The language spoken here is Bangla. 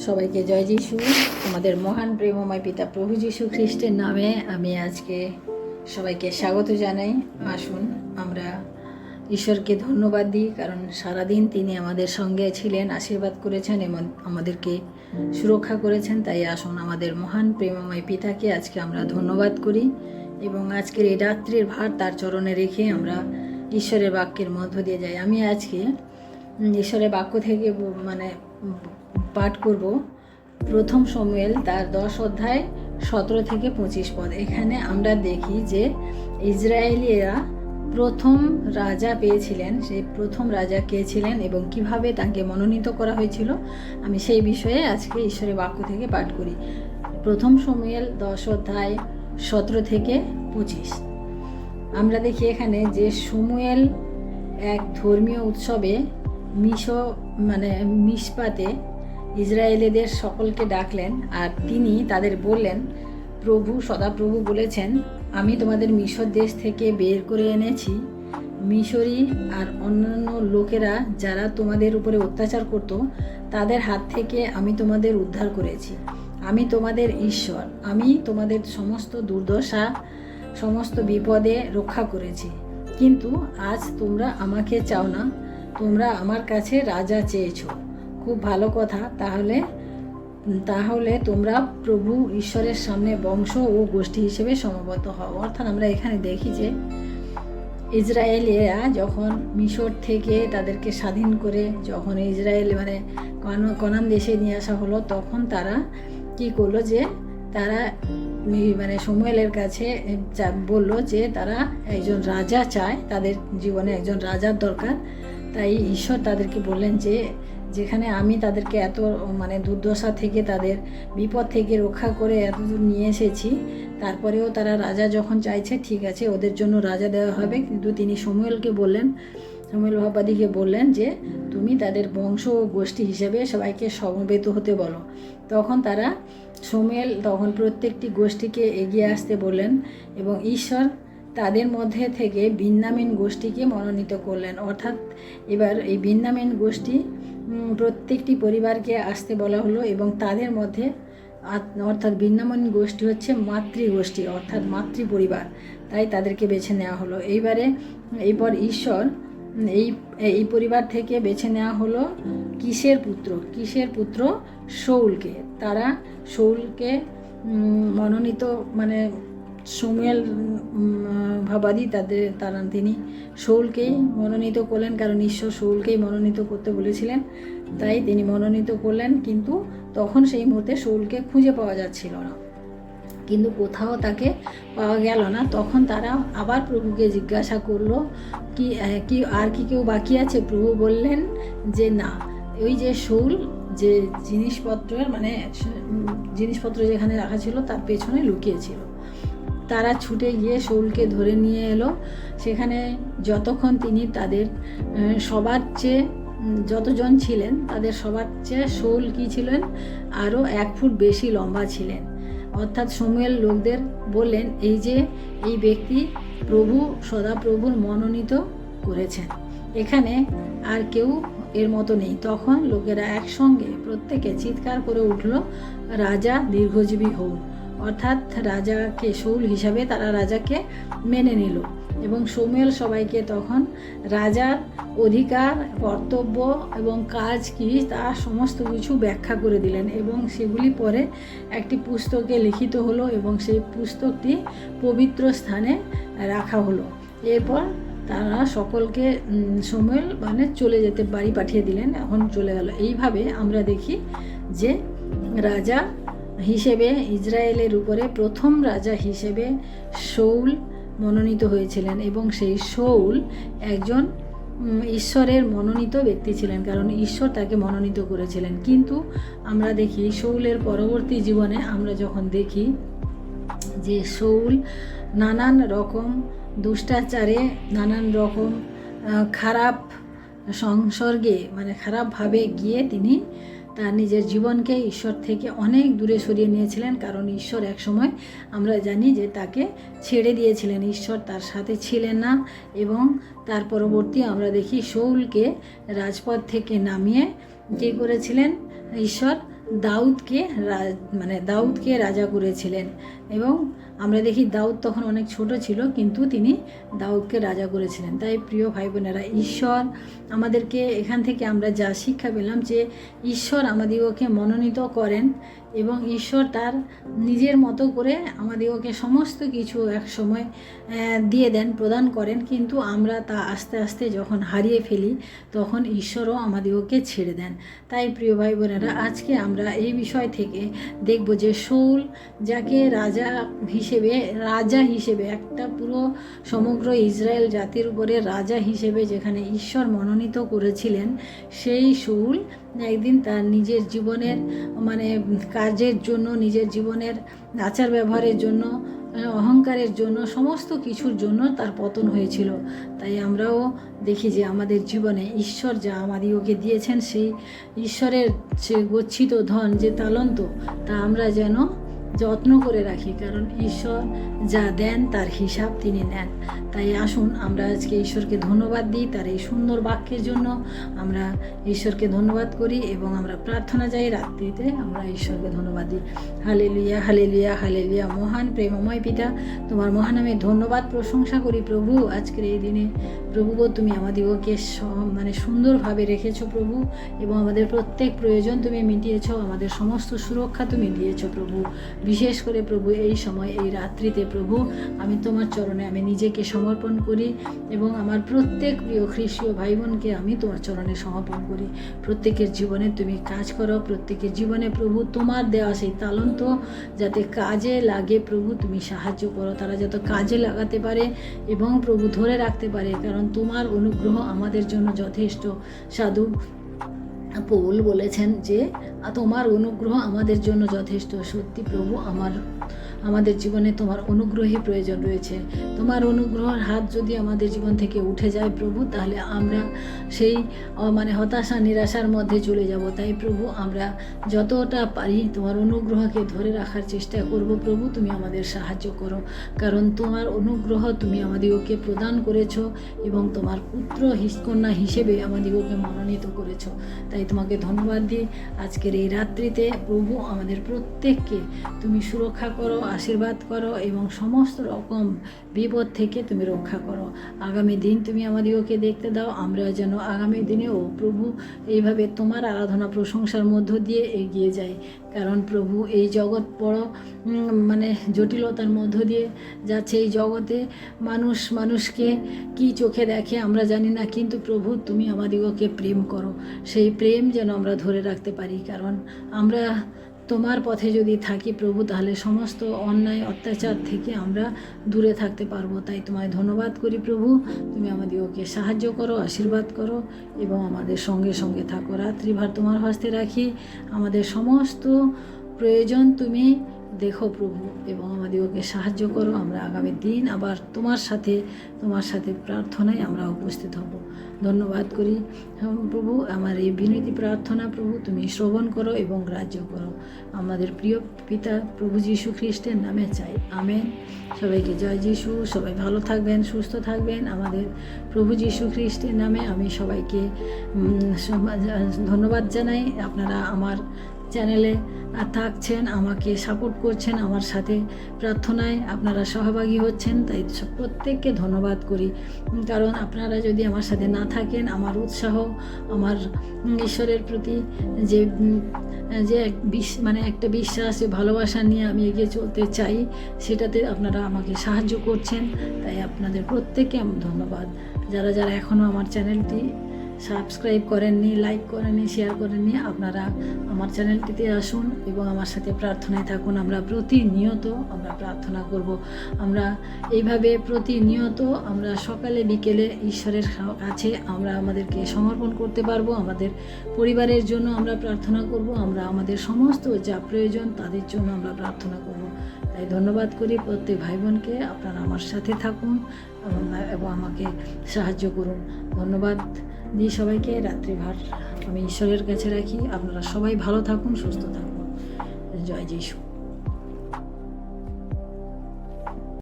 সবাইকে জয় যিশু। আমাদের মহান প্রেমময় পিতা প্রভু যিশু খ্রিস্টের নামে আমি আজকে সবাইকে স্বাগত জানাই। আসুন আমরা ঈশ্বরকে ধন্যবাদ দিই, কারণ সারাদিন তিনি আমাদের সঙ্গে ছিলেন, আশীর্বাদ করেছেন এবং আমাদেরকে সুরক্ষা করেছেন। তাই আসুন আমাদের মহান প্রেমময় পিতাকে আজকে আমরা ধন্যবাদ করি এবং আজকের এই রাত্রির ভার তার চরণে রেখে আমরা ঈশ্বরের বাক্যের মধ্য দিয়ে যাই। আমি আজকে ঈশ্বরের বাক্য থেকে পাঠ করব প্রথম শমূয়েল তার 10 অধ্যায় 17 থেকে 25 পদ। এখানে আমরা দেখি যে ইসরায়েলিরা প্রথম রাজা পেয়েছিলেন। সেই প্রথম রাজা কে ছিলেন এবং কিভাবে তাকে মনোনীত করা হয়েছিল, আমি সেই বিষয়ে আজকে ঈশ্বরের বাক্য থেকে পাঠ করি। প্রথম শমূয়েল 10 অধ্যায় 17 থেকে 25 আমরা দেখি এখানে যে শমূয়েল এক ধর্মীয় উৎসবে মিশপাতে ইসরায়েলিদের সকলকে ডাকলেন আর তিনি তাদের বললেন, সদাপ্রভু বলেছেন, আমি তোমাদের মিশর দেশ থেকে বের করে এনেছি। মিশরি আর অন্যান্য লোকেরা যারা তোমাদের উপরে অত্যাচার করত, তাদের হাত থেকে আমি তোমাদের উদ্ধার করেছি। আমি তোমাদের ঈশ্বর, আমি তোমাদের সমস্ত দুর্দশা, সমস্ত বিপদে রক্ষা করেছি। কিন্তু আজ তোমরা আমাকে চাও না, তোমরা আমার কাছে রাজা চেয়েছো। খুব ভালো কথা। তাহলে তোমরা প্রভু ঈশ্বরের সামনে বংশ ও গোষ্ঠী হিসেবে সমবেত হও। অর্থাৎ আমরা এখানে দেখি যে ইসরায়েলিরা যখন মিশর থেকে তাদেরকে স্বাধীন করে যখন ইসরায়েল কনান দেশে নিয়ে আসা হলো, তখন তারা কি করলো যে তারা শমূয়েলের কাছে বলল যে তারা একজন রাজা চায়, তাদের জীবনে একজন রাজার দরকার। তাই ঈশ্বর তাদেরকে বললেন যে যেখানে আমি তাদেরকে এত দুর্দশা থেকে, তাদের বিপদ থেকে রক্ষা করে এতদূর নিয়ে এসেছি, তারপরেও তারা রাজা যখন চাইছে, ঠিক আছে ওদের জন্য রাজা দেওয়া হবে। কিন্তু তিনি শমূয়েল ভাবাদীকে বললেন যে তুমি তাদের বংশ ও গোষ্ঠী হিসেবে সবাইকে সমবেত হতে বলো। তখন শমূয়েল প্রত্যেকটি গোষ্ঠীকে এগিয়ে আসতে বললেন এবং ঈশ্বর তাদের মধ্যে থেকে বিন্যামীন গোষ্ঠীকে মনোনীত করলেন। অর্থাৎ এবার এই বিন্যামীন গোষ্ঠী প্রত্যেকটি পরিবারকে আসতে বলা হলো এবং তাদের মধ্যে অর্থাৎ বিন্যামীন গোষ্ঠী হচ্ছে মাতৃগোষ্ঠী, অর্থাৎ মাতৃ পরিবার, তাই তাদেরকে বেছে নেওয়া হলো। এইবার ঈশ্বর এই পরিবার থেকে বেছে নেওয়া হলো কিসের পুত্র শাউলকে। তারা শাউলকে মনোনীত শমূয়েল ভাবাদী তিনি শাউলকেই মনোনীত করলেন, কারণ ঈশ্বর শাউলকেই মনোনীত করতে বলেছিলেন, তাই তিনি মনোনীত করলেন। কিন্তু তখন সেই মুহূর্তে শাউলকে খুঁজে পাওয়া যাচ্ছিল না, কিন্তু কোথাও তাকে পাওয়া গেল না। তখন তারা আবার প্রভুকে জিজ্ঞাসা করলো, কি আর কি কেউ বাকি আছে? প্রভু বললেন যে না, ওই যে শাউল যে জিনিসপত্র যেখানে রাখা ছিল তার পেছনে লুকিয়েছিল। তারা ছুটে গিয়ে শাউলকে ধরে নিয়ে এলো। সেখানে যতক্ষণ তিনি তাদের সবার চেয়ে যতজন ছিলেন তাদের সবার চেয়ে শাউল কি ছিলেন, আরও 1 ফুট বেশি লম্বা ছিলেন। অর্থাৎ শমূয়েল লোকদের বললেন, এই ব্যক্তি সদাপ্রভুর মনোনীত করেছেন, এখানে আর কেউ এর মতো নেই। তখন লোকেরা একসঙ্গে প্রত্যেকে চিৎকার করে উঠল, রাজা দীর্ঘজীবী হোক। অর্থাৎ রাজাকে শাউল হিসাবে তারা রাজাকে মেনে নিল এবং শমূয়েল সবাইকে তখন রাজার অধিকার, কর্তব্য এবং কাজ কি তা সমস্ত কিছু ব্যাখ্যা করে দিলেন এবং সেগুলি পরে একটি পুস্তকে লিখিত হলো এবং সেই পুস্তকটি পবিত্র স্থানে রাখা হলো। এরপর তারা সকলকে শমূয়েল চলে যেতে বাড়ি পাঠিয়ে দিলেন, এখন চলে গেল। এইভাবে আমরা দেখি যে রাজা হিসেবে ইসরায়েলের উপরে প্রথম রাজা হিসেবে শাউল মনোনীত হয়েছিলেন এবং সেই শাউল একজন ঈশ্বরের মনোনীত ব্যক্তি ছিলেন, কারণ ঈশ্বর তাকে মনোনীত করেছিলেন। কিন্তু আমরা দেখি শাউলের পরবর্তী জীবনে আমরা যখন দেখি যে শাউল নানান রকম দুষ্টাচারে, নানান রকম খারাপ সংসর্গে খারাপভাবে গিয়ে তিনি তার নিজের জীবনকে ঈশ্বর থেকে অনেক দূরে সরিয়ে নিয়েছিলেন, কারণ ঈশ্বর একসময় আমরা জানি যে তাকে ছেড়ে দিয়েছিলেন, ঈশ্বর তার সাথে ছিলেন না। এবং তার পরবর্তী আমরা দেখি শাউলকে রাজপদ থেকে নামিয়ে কী করেছিলেন, ঈশ্বর দাউদকে রাজা করেছিলেন। এবং আমরা দেখি দাউদ তখন অনেক ছোট ছিল, কিন্তু তিনি দাউদকে রাজা করেছিলেন। তাই প্রিয় ভাই বোনেরা, ঈশ্বর আমাদেরকে এখান থেকে আমরা যা শিক্ষা পেলাম যে ঈশ্বর আমাদিগকে মনোনীত করেন এবং ঈশ্বর তার নিজের মতো করে আমাদিগকে সমস্ত কিছু এক সময় দিয়ে দেন, প্রদান করেন, কিন্তু আমরা তা আস্তে আস্তে যখন হারিয়ে ফেলি তখন ঈশ্বরও আমাদিগকে ছেড়ে দেন। তাই প্রিয় ভাই বোনেরা, আজকে আমরা এই বিষয় থেকে দেখব যে শাউল যাকে রাজা হিসেবে একটা পুরো সমগ্র ইসরায়েল জাতির উপরে রাজা হিসেবে যেখানে ঈশ্বর মনোনীত করেছিলেন, সেই শাউল একদিন তার নিজের জীবনের কাজের জন্য, নিজের জীবনের আচার ব্যবহারের জন্য, অহংকারের জন্য, সমস্ত কিছুর জন্য তার পতন হয়েছিল। তাই আমরাও দেখি যে আমাদের জীবনে ঈশ্বর যা আমাদিগকে দিয়েছেন, সেই ঈশ্বরের সে গচ্ছিত ধন, যে তালন্ত, তা আমরা যেন যত্ন করে রাখি, কারণ ঈশ্বর যা দেন তার হিসাব তিনি নেন। তাই আসুন আমরা আজকে ঈশ্বরকে ধন্যবাদ দিই তার এই সুন্দর বাক্যের জন্য। আমরা ঈশ্বরকে ধন্যবাদ করি এবং আমরা প্রার্থনা যাই রাত্রিতে আমরা ঈশ্বরকে ধন্যবাদ দিই। Hallelujah, hallelujah, hallelujah. মহান প্রেমময় পিতা, তোমার মহানামে ধন্যবাদ প্রশংসা করি প্রভু। আজকের এই দিনে প্রভু গো, তুমি আমাদিগকে সুন্দরভাবে রেখেছো প্রভু, এবং আমাদের প্রত্যেক প্রয়োজন তুমি মিটিয়েছ, আমাদের সমস্ত সুরক্ষা তুমি দিয়েছো প্রভু। বিশেষ করে প্রভু এই সময়, এই রাত্রিতে প্রভু, আমি তোমার চরণে আমি নিজেকে সমর্পণ করি এবং আমার প্রত্যেক প্রিয় খ্রিস্টীয় ভাই বোনকে আমি তোমার চরণে সমর্পণ করি। প্রত্যেকের জীবনে তুমি কাজ করো, প্রত্যেকের জীবনে প্রভু তোমার দেওয়া সেই তালন্ত যাতে কাজে লাগে প্রভু, তুমি সাহায্য করো, তারা যত কাজে লাগাতে পারে এবং প্রভু ধরে রাখতে পারে, কারণ তোমার অনুগ্রহ আমাদের জন্য যথেষ্ট। সাধু পৌল বলেছেন যে তোমার অনুগ্রহ আমাদের জন্য যথেষ্ট। সত্যি প্রভু, আমাদের জীবনে তোমার অনুগ্রহই প্রয়োজন রয়েছে। তোমার অনুগ্রহের হাত যদি আমাদের জীবন থেকে উঠে যায় প্রভু, তাহলে আমরা সেই হতাশা নিরাশার মধ্যে চলে যাব। তাই প্রভু, আমরা যতটা পারি তোমার অনুগ্রহকে ধরে রাখার চেষ্টা করব প্রভু। তুমি আমাদের সাহায্য করো, কারণ তোমার অনুগ্রহ তুমি আমাদিগকে প্রদান করেছ এবং তোমার পুত্র কন্যা হিসেবে আমাদিগকে মনোনীত করেছ। তাই তোমাকে ধন্যবাদ দিই। আজকের এই রাত্রিতে প্রভু, আমাদের প্রত্যেককে তুমি সুরক্ষা করো, আশীর্বাদ করো এবং সমস্ত রকম বিপদ থেকে তুমি রক্ষা করো। আগামী দিন তুমি আমাদিগকে দেখতে দাও, আমরা যেন আগামী দিনেও প্রভু এইভাবে তোমার আরাধনা প্রশংসার মধ্য দিয়ে এগিয়ে যাই। কারণ প্রভু, এই জগৎ বড় জটিলতার মধ্য দিয়ে যাচ্ছে। এই জগতে মানুষকে কি চোখে দেখে আমরা জানি না, কিন্তু প্রভু তুমি আমাদিগকে প্রেম করো। সেই প্রেম যেন আমরা ধরে রাখতে পারি, কারণ আমরা তোমার পথে যদি থাকি প্রভু, তাহলে সমস্ত অন্যায় অত্যাচার থেকে আমরা দূরে থাকতে পারবো। তাই তোমায় ধন্যবাদ করি প্রভু। তুমি আমাদিগকে সাহায্য করো, আশীর্বাদ করো এবং আমাদের সঙ্গে সঙ্গে থাকো। রাত্রিভার তোমার হস্তে রাখি, আমাদের সমস্ত প্রয়োজন তুমি দেখো প্রভু এবং আমাদিগকে সাহায্য করো। আমরা আগামী দিন আবার তোমার সাথে প্রার্থনায় আমরা উপস্থিত হব। ধন্যবাদ করি প্রভু। আমার এই বিনতি প্রার্থনা প্রভু তুমি শ্রবণ করো এবং গ্রাহ্য করো। আমাদের প্রিয় পিতা প্রভু যীশু খ্রিস্টের নামে চাই, আমেন। সবাইকে জয় যীশু। সবাই ভালো থাকবেন, সুস্থ থাকবেন। আমাদের প্রভু যীশু খ্রিস্টের নামে আমি সবাইকে ধন্যবাদ জানাই। আপনারা আমার চ্যানেলে থাকছেন, আমাকে সাপোর্ট করছেন, আমার সাথে প্রার্থনায় আপনারা সহভাগী হচ্ছেন, তাই প্রত্যেককে ধন্যবাদ করি। কারণ আপনারা যদি আমার সাথে না থাকেন, আমার উৎসাহ, আমার ঈশ্বরের প্রতি যে একটা বিশ্বাস, ভালোবাসা নিয়ে আমি এগিয়ে চলতে চাই, সেটাতে আপনারা আমাকে সাহায্য করছেন। তাই আপনাদের প্রত্যেককে আমি ধন্যবাদ। যারা এখনও আমার চ্যানেলটি সাবস্ক্রাইব করেননি, লাইক করেননি, শেয়ার করেননি, আপনারা আমার চ্যানেলটিতে আসুন এবং আমার সাথে প্রার্থনায় থাকুন। আমরা প্রতিনিয়ত প্রার্থনা করব। আমরা এইভাবে প্রতিনিয়ত আমরা সকালে বিকেলে ঈশ্বরের কাছে আমরা আমাদেরকে সমর্পণ করতে পারবো। আমাদের পরিবারের জন্য আমরা প্রার্থনা করব। আমরা আমাদের সমস্ত যা প্রয়োজন তাদের জন্য আমরা প্রার্থনা করব। তাই ধন্যবাদ করি প্রত্যেক ভাই বোনকে। আপনারা আমার সাথে থাকুন এবং আমাকে সাহায্য করুন। ধন্যবাদ দিই সবাইকে। রাত্রিভার আমি ঈশ্বরের কাছে রাখি। আপনারা সবাই ভালো থাকুন, সুস্থ থাকুন। জয় যীশু।